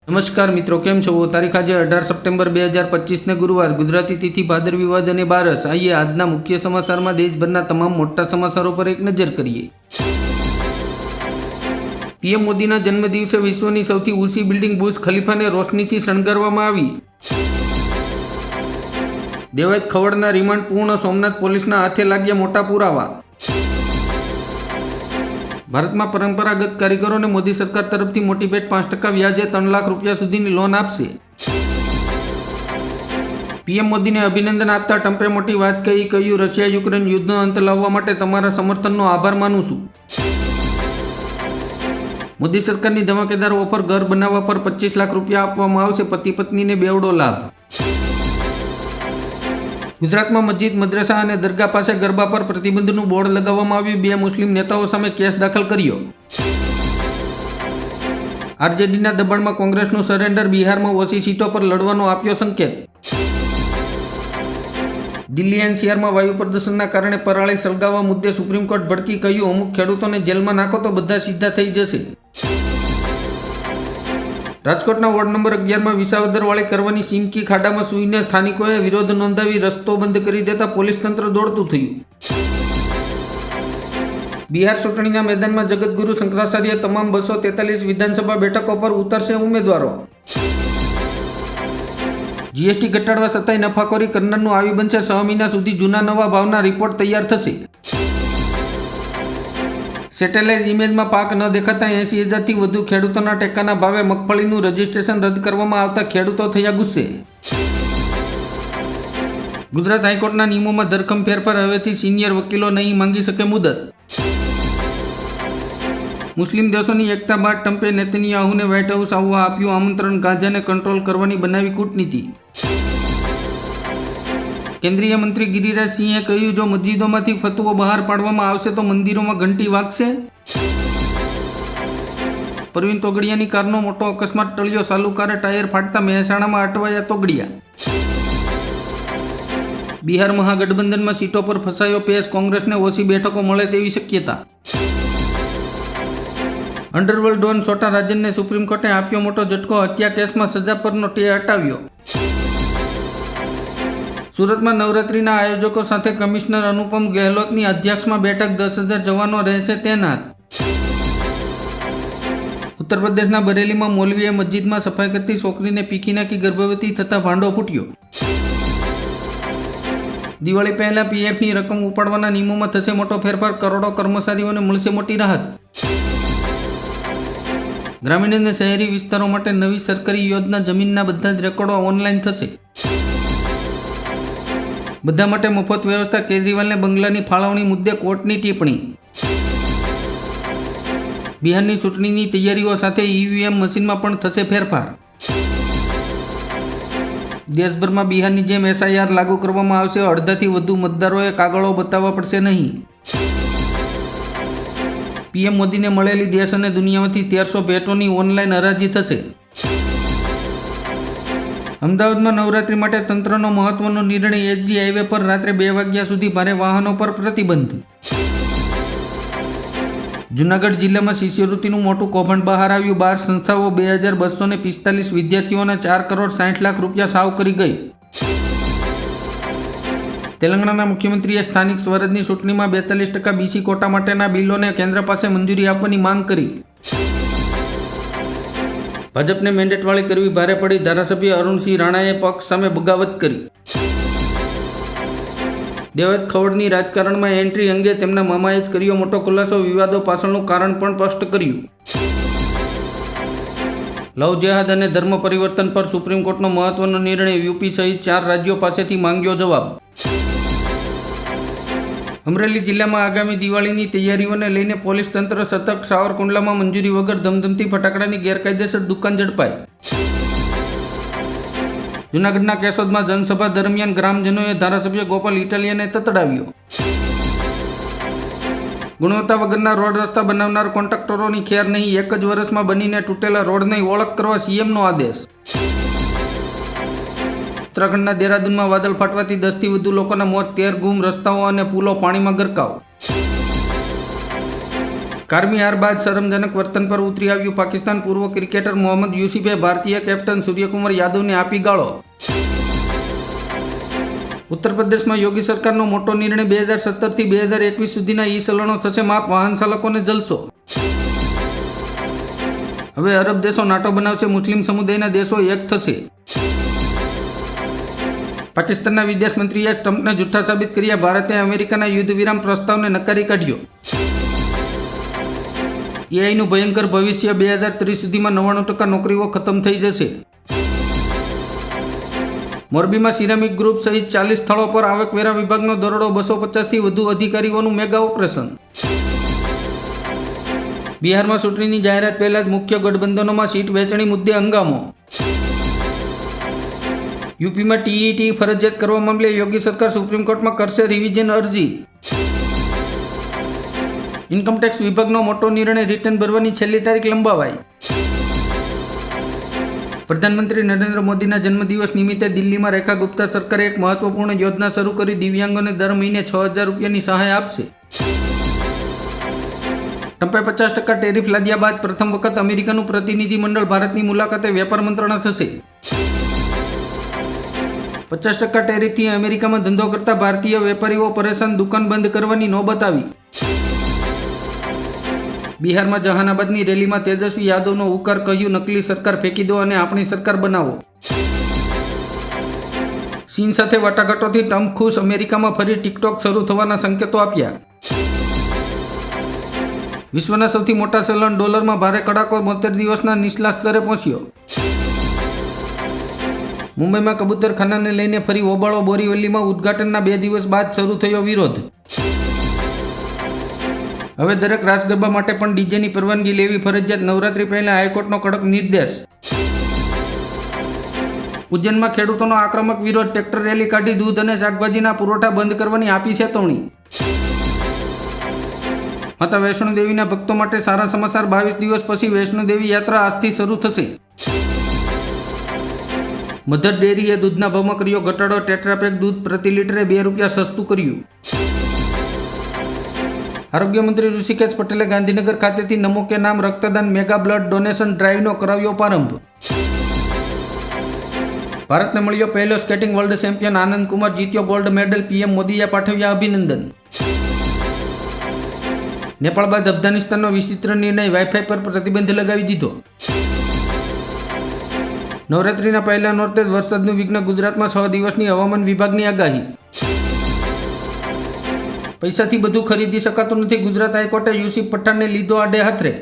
નમસ્કાર મિત્રો, કેમ છો? તારીખ આજે 18 સપ્ટેમ્બર 2025 ને ગુરુવાર, ગુજરાતી તિથિ ભાદર વિવાદ અને બારસ। આइए આજના મુખ્ય સમાચારમાં દેશભરના તમામ મોટા સમાચારો પર એક નજર કરીએ। પીએમ મોદીના જન્મદિવસે વિશ્વની સૌથી ઊંચી બિલ્ડિંગ બુર્જ ખલીફાને રોશનીથી શણગારવામાં આવી। દેવાયત ખવડના રિમાન્ડ પૂર્ણ, સોમનાથ પોલીસના હાથે લાગ્યા મોટા પુરાવા। ભારતમાં પરંપરાગત કારીગરોને મોદી સરકાર તરફથી મોટી ભેટ, 5% વ્યાજે 3 લાખ રૂપિયા સુધીની લોન આપશે। પીએમ મોદીને અભિનંદન આપતા ટ્રમ્પે મોટી વાત કહ્યું, રશિયા યુક્રેન યુદ્ધનો અંત લાવવા માટે તમારા સમર્થનનો આભાર માનું છું। મોદી સરકારની ધમાકેદાર ઓફર, ઘર બનાવવા પર 25 લાખ રૂપિયા આપવામાં આવશે, પતિ પત્નીને બેવડો લાભ। ગુજરાતમાં મસ્જિદ, મદ્રસા અને દરગાહ પાસે ગરબા પર પ્રતિબંધનું બોર્ડ લગાવવામાં આવ્યું। 2 મુસ્લિમ નેતાઓ સામે કેસ દાખલ કર્યો। આરજેડીના દબાણમાં કોંગ્રેસનું સરેન્ડર, બિહારમાં ઓછી સીટો પર લડવાનો આપ્યો સંકેત। દિલ્હી એનસીઆરમાં વાયુ પ્રદૂષણના કારણે પરાળી સળગાવવા મુદ્દે સુપ્રીમ કોર્ટ ભડકી, કહ્યું અમુક ખેડૂતોને જેલમાં નાખો તો બધા સીધા થઈ જશે। રાજકોટના વોર્ડ નંબર 11માં વિસાવદરવાળી કરવાની સિમકી ખાડામાં સૂઈને સ્થાનિકોએ વિરોધ નોંધાવી રસ્તો બંધ કરી દેતા પોલીસ તંત્ર દોડતું થયું। બિહાર ચૂંટણીના મેદાનમાં જગતગુરુ શંકરાચાર્ય, તમામ 243 વિધાનસભા બેઠકો પર ઉતરશે ઉમેદવારો। જીએસટી ઘટાડવા છતાંય નફાખોરી કરનારનું આવી બનશે 6 મહિના સુધી જૂના નવા ભાવના રિપોર્ટ તૈયાર થશે। સેટેલાઇટ ઇમેજમાં પાક ન દેખાતા 80,000થી વધુ ખેડૂતોના ટેકાના ભાવે મગફળીનું રજીસ્ટ્રેશન રદ કરવામાં આવતા ખેડૂતો થયા ગુસ્સે। ગુજરાત હાઈકોર્ટના નિયમોમાં ધરખમ ફેરફાર, હવેથી સિનિયર વકીલો નહીં માંગી શકે મુદત। મુસ્લિમ દેશોની એકતા બાદ ટ્રમ્પે નેતન્યાહુને વ્હાઇટ હાઉસ આવવા આપ્યું આમંત્રણ, ગાઝાને કંટ્રોલ કરવાની બનાવી કૂટનીતિ। કેન્દ્રીય મંત્રી ગિરિરાજ સિંહે કહ્યું, જો મસ્જિદોમાંથી ફતવો બહાર પાડવામાં આવશે તો મંદિરોમાં ઘંટી વાગશે। પરવીન તોગડિયાની કારનો મોટો અકસ્માત ટળ્યો, ચાલુ કારે ટાયર ફાટતા મહેસાણામાં અટવાયા તોગડિયા। બિહાર મહાગઠબંધનમાં સીટો પર ફસાયો પેચ, કોંગ્રેસને ઓછી બેઠકો મળે તેવી શક્યતા। અંડરવર્લ્ડ ડોન છોટા રાજનને સુપ્રીમ કોર્ટે આપ્યો મોટો ઝટકો, હત્યા કેસમાં સજા પરનો સ્ટે હટાવ્યો। સુરતમાં નવરાત્રીના આયોજકો સાથે કમિશનર અનુપમ ગેહલોતની અધ્યક્ષમાં બેઠક, 10,000 જવાનો રહેશે તૈનાત। ઉત્તર પ્રદેશના બરેલીમાં મૌલવીએ મસ્જિદમાં સફાઈ કરતી છોકરીને પીકી નાખી, ગર્ભવતી થતા ભાંડો ફૂટ્યો। દિવાળી પહેલા પીએફની રકમ ઉપાડવાના નિયમોમાં થશે મોટો ફેરફાર, કરોડો કર્મચારીઓને મળશે મોટી રાહત। ગ્રામીણ અને શહેરી વિસ્તારો માટે નવી સરકારી યોજના, જમીનના બધા જ રેકોર્ડો ઓનલાઈન થશે। બધા માટે મફત વ્યવસ્થા, કેજરીવાલને બંગલાની ફાળવણી મુદ્દે કોર્ટની ટિપ્પણી। બિહારની ચૂંટણીની તૈયારીઓ સાથે ઈવીએમ મશીનમાં પણ થશે ફેરફાર। દેશભરમાં બિહારની જેમ એસઆઈઆર લાગુ કરવામાં આવશે, અડધાથી વધુ મતદારોએ કાગળો બતાવવા પડશે નહીં। પીએમ મોદીને મળેલી દેશ અને દુનિયામાંથી 1300 ભેટોની ઓનલાઈન હરાજી થશે। અમદાવાદમાં નવરાત્રી માટે તંત્રનો મહત્વનો નિર્ણય, એસજી હાઈવે પર રાત્રે 2 વાગ્યા સુધી ભારે વાહનો પર પ્રતિબંધ। જૂનાગઢ જિલ્લામાં શિષ્યવૃત્તિનું મોટું કૌભાંડ બહાર આવ્યું, 12 સંસ્થાઓ 2245 વિદ્યાર્થીઓના 4,60,00,000 રૂપિયા સાવ કરી ગઈ। તેલંગાણાના મુખ્યમંત્રીએ સ્થાનિક સ્વરાજની ચૂંટણીમાં 42% બીસી કોટા માટેના બિલોને કેન્દ્ર પાસે મંજૂરી આપવાની માંગ કરી। ભાજપને મેન્ડેટવાળી કરવી ભારે પડી, ધારાસભ્ય અરુણસિંહ રાણાએ પક્ષ સામે બગાવત કરી। દેવાયત ખવડની રાજકારણમાં એન્ટ્રી અંગે તેમના મામાએ જ કર્યો મોટો ખુલાસો, વિવાદો પાછળનું કારણ પણ સ્પષ્ટ કર્યું। લવ જેહાદ અને ધર્મ પરિવર્તન પર સુપ્રીમ કોર્ટનો મહત્વનો નિર્ણય, યુપી સહિત 4 રાજ્યો પાસેથી માંગ્યો જવાબ। અમરેલી જિલ્લામાં આગામી દિવાળીની તૈયારીઓને લઈને પોલીસ તંત્ર સતર્ક, સાવરકુંડલામાં મંજૂરી વગર ધમધમતી ફટાકડાની ગેરકાયદેસર દુકાન ઝડપાઈ। જૂનાગઢના કેશોદમાં જનસભા દરમિયાન ગ્રામજનોએ ધારાસભ્ય ગોપાલ ઇટાલિયાને તતડાવ્યો। ગુણવત્તા વગરના રોડ રસ્તા બનાવનાર કોન્ટ્રાક્ટરોની ખેર નહીં, 1 જ વર્ષમાં બનીને તૂટેલા રોડની ઓળખ કરવા સીએમનો આદેશ। ઉત્તરાખંડના દેહરાદૂનમાં વાદળ ફાટવાથી 10થી વધુ લોકોના મોત, 13 ગુમ, રસ્તાઓ અને પુલો પાણીમાં ગરકાવ। કારમી હાર બાદ શરમજનક વર્તન પર ઉતરી આવ્યું પાકિસ્તાન. પૂર્વ ક્રિકેટર મોહમ્મદ યુસુફે ભારતીય કેપ્ટન સૂર્યકુમાર યાદવને આપી ગાળો. ઉત્તર પ્રદેશમાં યોગી સરકારનો મોટો નિર્ણય. 2017થી 2021 સુધીના ઈ ચલણો થશે માફ. વાહન ચાલકોને જલસો. હવે અરબ દેશો નાટો બનાવશે. મુસ્લિમ સમુદાયના દેશો એક થશે. પાકિસ્તાનના વિદેશ મંત્રીએ ટ્રમ્પને જૂઠ્ઠા સાબિત કર્યા. ભારતે અમેરિકાના યુદ્ધ વિરામ પ્રસ્તાવને નકારી કાઢ્યો. એઆઈનું ભયંકર ભવિષ્ય. 2030 સુધીમાં 99% નોકરીઓ ખતમ થઈ જશે. મોરબીમાં સિરામિક ગ્રુપ સહિત 40 સ્થળો પર આવકવેરા વિભાગનો દરોડો. 250થી વધુ અધિકારીઓનું મેગા ઓપરેશન. બિહારમાં ચૂંટણીની જાહેરાત પહેલા જ મુખ્ય ગઠબંધનોમાં સીટ વહેંચણી મુદ્દે હંગામો. યુપીમાં ટીઈટી ફરજિયાત કરવા મામલે યોગી સરકાર સુપ્રીમ કોર્ટમાં કરશે રિવિઝન અરજી. ઇન્કમટેક્સ વિભાગનો મોટો નિર્ણય. રિટર્ન ભરવાની છેલ્લી તારીખ લંબાવાઈ. પ્રધાનમંત્રી નરેન્દ્ર મોદીના જન્મદિવસ નિમિત્તે દિલ્હીમાં રેખા ગુપ્તા સરકારે એક મહત્વપૂર્ણ યોજના શરૂ કરી. દિવ્યાંગોને દર મહિને 6,000 રૂપિયાની સહાય આપશે. ટ્રમ્પે 50% ટેરિફ લાદ્યા બાદ પ્રથમ વખત અમેરિકાનું પ્રતિનિધિ મંડળ ભારતની મુલાકાતે. વેપાર મંત્રણા થશે. 50% ટેરિફથી અમેરિકામાં ધંધો કરતા ભારતીય વેપારીઓ પરેશાન. દુકાન બંધ કરવાની નોબત આવી. બિહારમાં જહાનાબાદની રેલીમાં તેજસ્વી યાદવનો ઉકાર. કહ્યું નકલી સરકાર ફેંકી દો અને આપણી સરકાર બનાવો. ચીન સાથે વાટાઘાટોથી ટ્રમ્પ ખુશ. અમેરિકામાં ફરી ટિકટોક શરૂ થવાના સંકેતો આપ્યા. વિશ્વના સૌથી મોટા ચલણ ડોલરમાં ભારે કડાકો. 72 દિવસના નીચલા સ્તરે પહોંચ્યો. મુંબઈમાં કબૂતરખાનાને લઈને ફરી હોબાળો. બોરીવલીમાં ઉદ્ઘાટનના 2 દિવસ બાદ શરૂ થયો વિરોધ. હવે દરેક રાસ ગરબા માટે પણ ડીજેની પરવાનગી લેવી ફરજિયાત. નવરાત્રી પહેલા હાઈકોર્ટનો કડક નિર્દેશ. ઉજ્જૈનમાં ખેડૂતોનો આક્રમક વિરોધ. ટ્રેક્ટર રેલી કાઢી દૂધ અને શાકભાજીના પુરવઠા બંધ કરવાની આપી ચેતવણી. માતા વૈષ્ણોદેવીના ભક્તો માટે સારા સમાચાર. 22 દિવસ પછી વૈષ્ણોદેવી યાત્રા આજથી શરૂ થશે. મધર ડેરીએ દૂધના ભાવમાં કર્યો ઘટાડો. ટેટ્રાપેક દૂધ પ્રતિ લીટરે 2 રૂપિયા સસ્તું કર્યું. આરોગ્ય મંત્રી ઋષિકેશ પટેલે ગાંધીનગર ખાતેથી નમો કે નામ રક્તદાન મેગા બ્લડ ડોનેશન ડ્રાઈવનો કરાવ્યો પ્રારંભ. ભારતને મળ્યો પહેલો સ્કેટિંગ વર્લ્ડ ચેમ્પિયન. આનંદ કુમાર જીત્યો ગોલ્ડ મેડલ. પીએમ મોદીએ પાઠવ્યા અભિનંદન. નેપાળ બાદ અફઘાનિસ્તાનનો વિચિત્ર નિર્ણય. વાઈફાઈ પર પ્રતિબંધ લગાવી દીધો. નવરાત્રીના પહેલા નોરતે જ વરસાદનું વિઘ્ન. ગુજરાતમાં 6 દિવસની હવામાન વિભાગની આગાહી. પૈસાથી બધું ખરીદી શકાતું નથી. ગુજરાત હાઈકોર્ટે યુસુફ પઠાણને લીધો આડે હાથરે.